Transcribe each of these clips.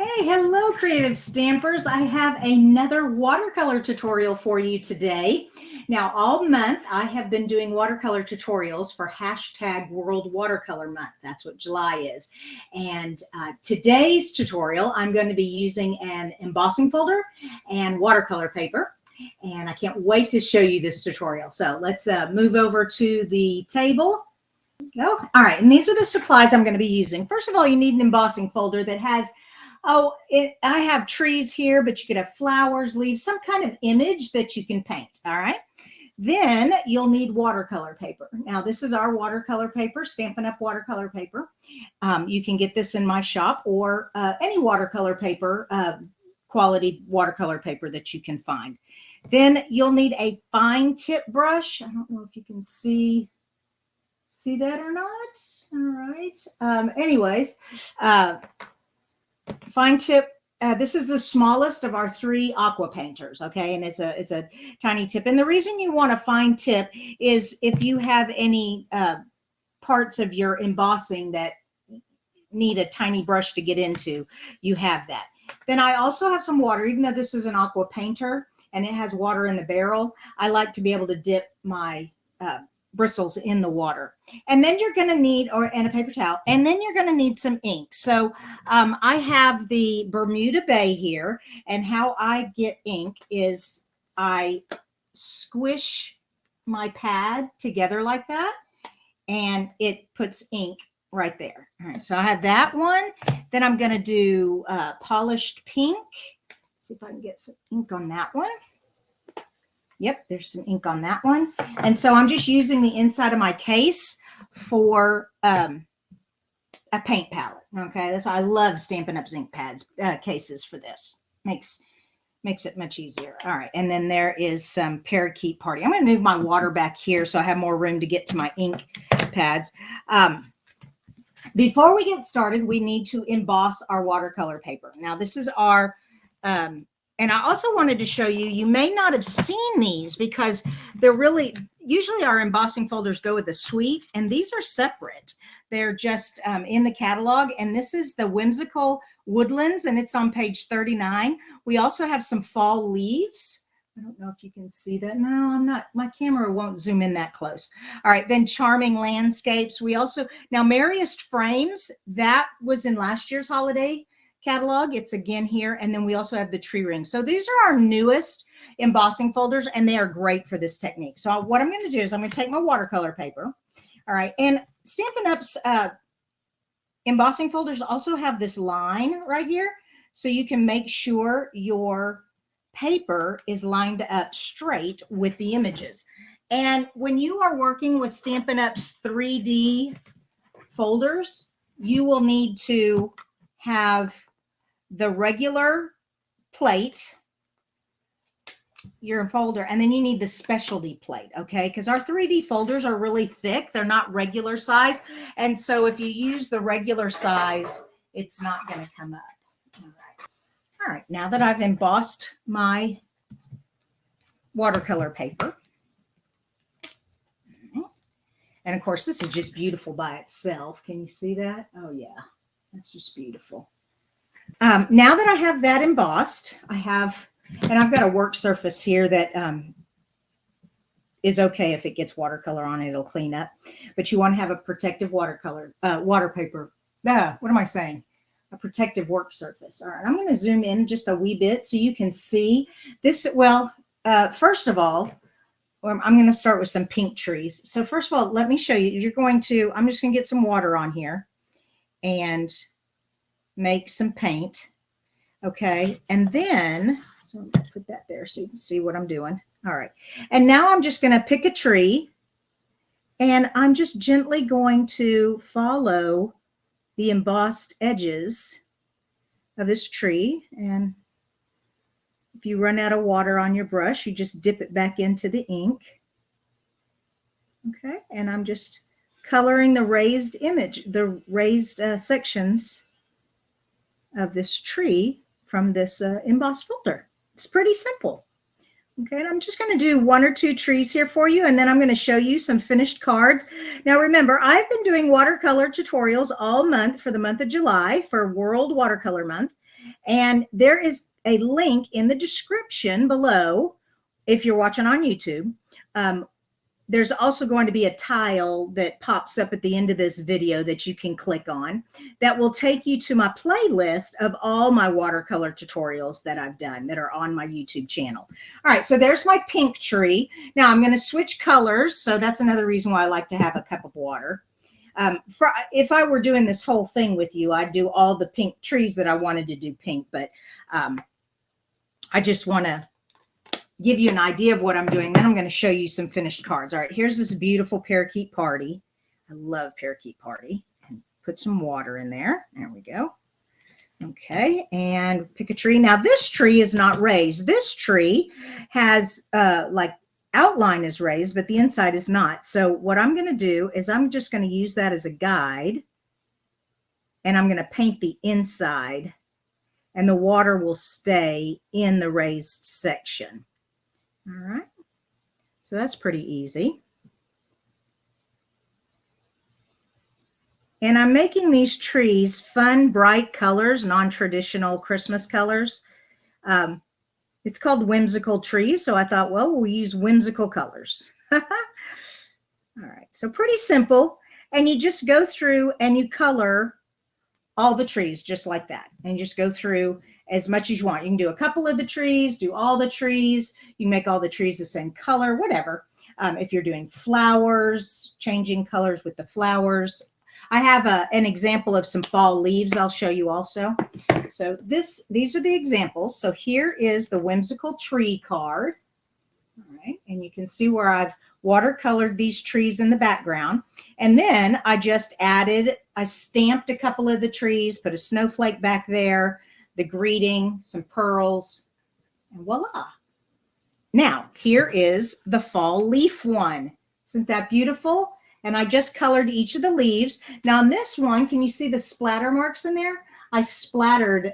Hey, hello, creative stampers. I have another watercolor tutorial for you today. Now, all month, I have been doing watercolor tutorials for hashtag World Watercolor Month. That's what July is. And today's tutorial, I'm going to be using an embossing folder and watercolor paper. And I can't wait to show you this tutorial. So let's move over to the table. Go. All right, and these are the supplies I'm going to be using. First of all, you need an embossing folder that has I have trees here, but you could have flowers, leaves, some kind of image that you can paint. All right. Then you'll need watercolor paper. Now, this is our watercolor paper, Stampin' Up watercolor paper. You can get this in my shop or any watercolor paper, quality watercolor paper that you can find. Then you'll need a fine tip brush. I don't know if you can see that or not. All right. Anyways, fine tip. This is the smallest of our three aqua painters, okay? And it's a tiny tip. And the reason you want a fine tip is if you have any parts of your embossing that need a tiny brush to get into, you have that. Then I also have some water, even though this is an aqua painter and it has water in the barrel. I like to be able to dip my bristles in the water. And then you're going to need, and a paper towel, and then you're going to need some ink. So I have the Bermuda Bay here, and how I get ink is I squish my pad together like that, and it puts ink right there. All right, so I have that one. Then I'm going to do polished pink. See if I can get some ink on that one. Yep, there's some ink on that one. And so I'm just using the inside of my case for a paint palette. Okay, that's why I love Stampin' Up's ink pads, cases for this. Makes it much easier. All right, and then there is some Parakeet Party. I'm going to move my water back here so I have more room to get to my ink pads. Before we get started, we need to emboss our watercolor paper. Now, this is our and I also wanted to show you, you may not have seen these because they're really, usually our embossing folders go with a suite, and these are separate. They're just in the catalog, and this is the Whimsical Woodlands, and it's on page 39. We also have some fall leaves. I don't know if you can see that. No, I'm not. My camera won't zoom in that close. All right, then Charming Landscapes. We also, now Merriest Frames, that was in last year's holiday catalog. It's again here. And then we also have the tree ring. So these are our newest embossing folders, and they are great for this technique. So what I'm going to do is I'm going to take my watercolor paper. All right. And Stampin' Up's embossing folders also have this line right here. So you can make sure your paper is lined up straight with the images. And when you are working with Stampin' Up's 3D folders, you will need to have the regular plate, your folder, and then you need the specialty plate, okay? Because our 3D folders are really thick. They're not regular size. And so if you use the regular size, it's not going to come up. All right. All right, now that I've embossed my watercolor paper, and of course, this is just beautiful by itself. Can you see that? Oh, yeah, that's just beautiful. Now that I have that embossed, and I've got a work surface here that is okay if it gets watercolor on it, it'll clean up. But you want to have a protective water paper. What am I saying? A protective work surface. All right, I'm going to zoom in just a wee bit so you can see this. Well, first of all, I'm going to start with some pink trees. So first of all, let me show you. I'm just going to get some water on here and make some paint. Okay. And then, so I'm going to put that there so you can see what I'm doing. All right. And now I'm just going to pick a tree, and I'm just gently going to follow the embossed edges of this tree. And if you run out of water on your brush, you just dip it back into the ink. Okay. And I'm just coloring the raised sections of this tree from this embossed folder. It's pretty simple. Okay, and I'm just going to do 1 or 2 trees here for you, and then I'm going to show you some finished cards. Now, remember, I've been doing watercolor tutorials all month for the month of July for World Watercolor Month, and there is a link in the description below if you're watching on YouTube. There's also going to be a tile that pops up at the end of this video that you can click on that will take you to my playlist of all my watercolor tutorials that I've done that are on my YouTube channel. All right, so there's my pink tree. Now I'm going to switch colors, so that's another reason why I like to have a cup of water. If I were doing this whole thing with you, I'd do all the pink trees that I wanted to do pink, but I just want to give you an idea of what I'm doing. Then I'm going to show you some finished cards. All right, here's this beautiful parakeet party. I love parakeet party. And put some water in there. There we go. Okay, and pick a tree. Now this tree is not raised. This tree has like outline is raised, but the inside is not. So what I'm going to do is I'm just going to use that as a guide, and I'm going to paint the inside, and the water will stay in the raised section. All right, so that's pretty easy. And I'm making these trees fun, bright colors, non-traditional Christmas colors. It's called whimsical trees, so I thought, well, we'll use whimsical colors. All right, so pretty simple. And you just go through and you color all the trees just like that. And just go through as much as you want. You can do a couple of the trees, do all the trees. You can make all the trees the same color, whatever. If you're doing flowers, changing colors with the flowers. I have an example of some fall leaves I'll show you also. So these are the examples. So here is the whimsical tree card. All right, and you can see where I've watercolored these trees in the background. And then I stamped a couple of the trees, put a snowflake back there, the greeting, some pearls, and voila. Now, here is the fall leaf one. Isn't that beautiful? And I just colored each of the leaves. Now on this one, can you see the splatter marks in there? I splattered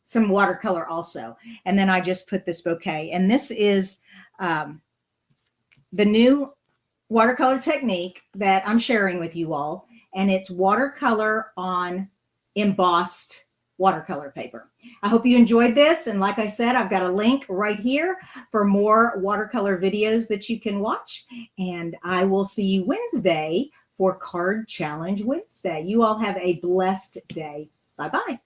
some watercolor also. And then I just put this bouquet. And this is the new watercolor technique that I'm sharing with you all. And it's watercolor on embossed watercolor paper. I hope you enjoyed this. And like I said, I've got a link right here for more watercolor videos that you can watch. And I will see you Wednesday for Card Challenge Wednesday. You all have a blessed day. Bye-bye.